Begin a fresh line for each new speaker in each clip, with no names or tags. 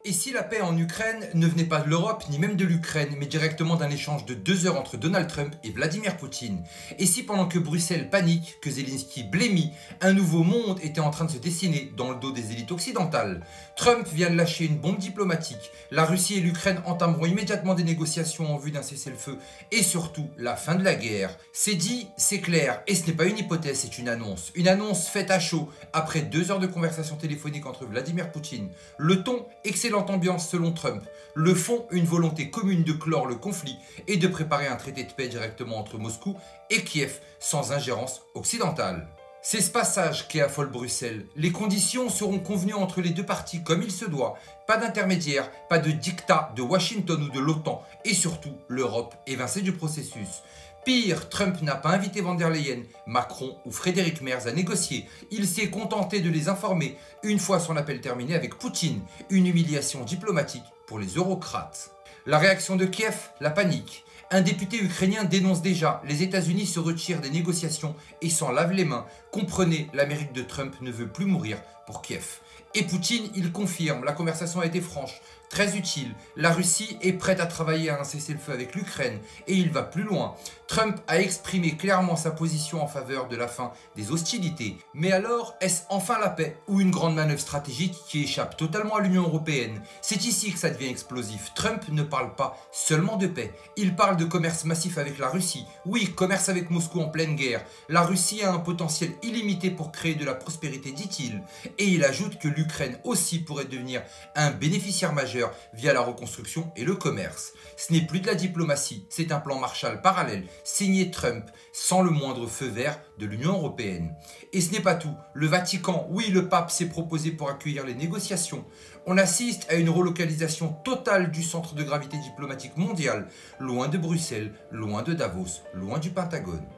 Et si la paix en Ukraine ne venait pas de l'Europe, ni même de l'Ukraine, mais directement d'un échange de 2 heures entre Donald Trump et Vladimir Poutine? Et si pendant que Bruxelles panique, que Zelensky blêmit, un nouveau monde était en train de se dessiner dans le dos des élites occidentales? Trump vient de lâcher une bombe diplomatique, la Russie et l'Ukraine entameront immédiatement des négociations en vue d'un cessez-le-feu, et surtout la fin de la guerre. C'est dit, c'est clair, et ce n'est pas une hypothèse, c'est une annonce. Une annonce faite à chaud, après 2 heures de conversation téléphonique entre Vladimir Poutine. Le ton, excellente ambiance selon Trump. Le fond, une volonté commune de clore le conflit et de préparer un traité de paix directement entre Moscou et Kiev, sans ingérence occidentale. C'est ce passage qui affole Bruxelles. Les conditions seront convenues entre les deux parties comme il se doit. Pas d'intermédiaire, pas de dictat de Washington ou de l'OTAN. Et surtout, l'Europe évincée du processus. Pire, Trump n'a pas invité Van der Leyen, Macron ou Frédéric Merz à négocier. Il s'est contenté de les informer, une fois son appel terminé avec Poutine. Une humiliation diplomatique pour les eurocrates. La réaction de Kiev, la panique. Un député ukrainien dénonce déjà, les États-Unis se retirent des négociations et s'en lavent les mains. Comprenez, l'Amérique de Trump ne veut plus mourir pour Kiev. Et Poutine, il confirme, la conversation a été franche, très utile. La Russie est prête à travailler à un cessez-le-feu avec l'Ukraine et il va plus loin. Trump a exprimé clairement sa position en faveur de la fin des hostilités. Mais alors, est-ce enfin la paix ou une grande manœuvre stratégique qui échappe totalement à l'Union européenne? C'est ici que ça devient explosif. Trump ne parle pas seulement de paix. Il parle de commerce massif avec la Russie. Oui, commerce avec Moscou en pleine guerre. La Russie a un potentiel illimité pour créer de la prospérité, dit-il. Et il ajoute que l'Ukraine aussi pourrait devenir un bénéficiaire majeur via la reconstruction et le commerce. Ce n'est plus de la diplomatie, c'est un plan Marshall parallèle, signé Trump, sans le moindre feu vert de l'Union européenne. Et ce n'est pas tout, le Vatican, oui, le pape s'est proposé pour accueillir les négociations. On assiste à une relocalisation totale du centre de gravité diplomatique mondial, loin de Bruxelles, loin de Davos, loin du Pentagone.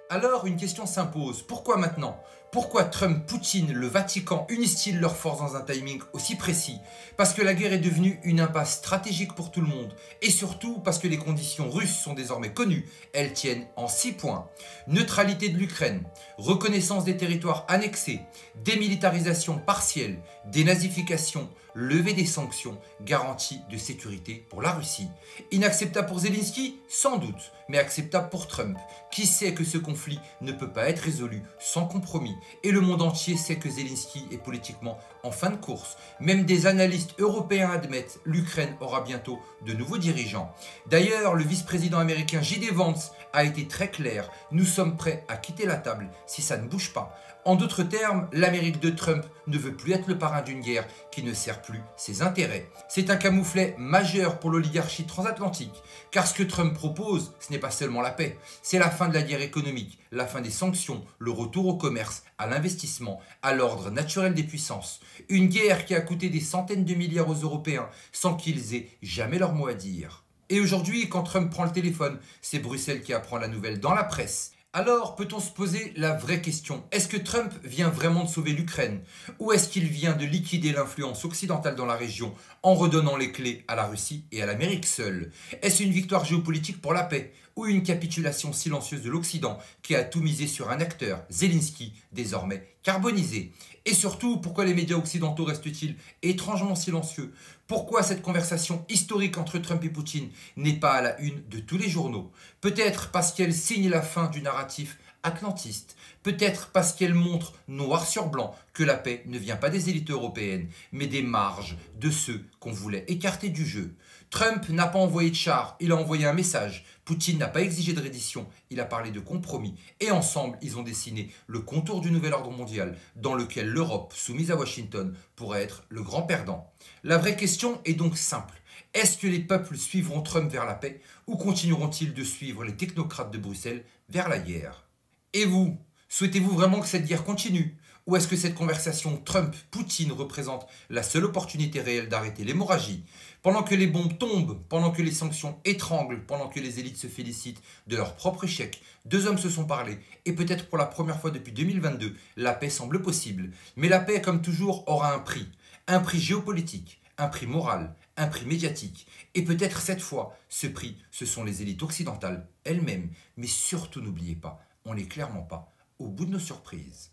Alors, une question s'impose. Pourquoi maintenant? Pourquoi Trump, Poutine, le Vatican unissent-ils leurs forces dans un timing aussi précis? Parce que la guerre est devenue une impasse stratégique pour tout le monde. Et surtout parce que les conditions russes sont désormais connues. Elles tiennent en 6 points. Neutralité de l'Ukraine, reconnaissance des territoires annexés, démilitarisation partielle, dénazification, levée des sanctions, garantie de sécurité pour la Russie. Inacceptable pour Zelensky? Sans doute, mais acceptable pour Trump, qui sait que ce conflit ne peut pas être résolu sans compromis. Et le monde entier sait que Zelensky est politiquement en fin de course. Même des analystes européens admettent l'Ukraine aura bientôt de nouveaux dirigeants. D'ailleurs, le vice-président américain J.D. Vance a été très clair. Nous sommes prêts à quitter la table si ça ne bouge pas. En d'autres termes, l'Amérique de Trump ne veut plus être le parrain d'une guerre qui ne sert plus ses intérêts. C'est un camouflet majeur pour l'oligarchie transatlantique, car ce que Trump propose, ce n'est pas seulement la paix, c'est la fin de la guerre économique, la fin des sanctions, le retour au commerce, à l'investissement, à l'ordre naturel des puissances. Une guerre qui a coûté des centaines de milliards aux Européens sans qu'ils aient jamais leur mot à dire. Et aujourd'hui, quand Trump prend le téléphone, c'est Bruxelles qui apprend la nouvelle dans la presse. Alors, peut-on se poser la vraie question? Est-ce que Trump vient vraiment de sauver l'Ukraine? Ou est-ce qu'il vient de liquider l'influence occidentale dans la région en redonnant les clés à la Russie et à l'Amérique seule? Est-ce une victoire géopolitique pour la paix? Ou une capitulation silencieuse de l'Occident qui a tout misé sur un acteur, Zelensky, désormais carbonisé? Et surtout, pourquoi les médias occidentaux restent-ils étrangement silencieux? Pourquoi cette conversation historique entre Trump et Poutine n'est pas à la une de tous les journaux? Peut-être parce qu'elle signe la fin du narratif atlantiste. Peut-être parce qu'elle montre noir sur blanc que la paix ne vient pas des élites européennes, mais des marges de ceux qu'on voulait écarter du jeu. Trump n'a pas envoyé de chars, il a envoyé un message. Poutine n'a pas exigé de reddition, il a parlé de compromis. Et ensemble, ils ont dessiné le contour du nouvel ordre mondial, dans lequel l'Europe, soumise à Washington, pourrait être le grand perdant. La vraie question est donc simple. Est-ce que les peuples suivront Trump vers la paix ou continueront-ils de suivre les technocrates de Bruxelles vers la guerre? Et vous, souhaitez-vous vraiment que cette guerre continue? Ou est-ce que cette conversation Trump-Poutine représente la seule opportunité réelle d'arrêter l'hémorragie? Pendant que les bombes tombent, pendant que les sanctions étranglent, pendant que les élites se félicitent de leur propre échec, 2 hommes se sont parlé et peut-être pour la première fois depuis 2022, la paix semble possible. Mais la paix, comme toujours, aura un prix géopolitique, un prix moral, un prix médiatique. Et peut-être cette fois, ce prix, ce sont les élites occidentales elles-mêmes. Mais surtout n'oubliez pas, on n'est clairement pas au bout de nos surprises.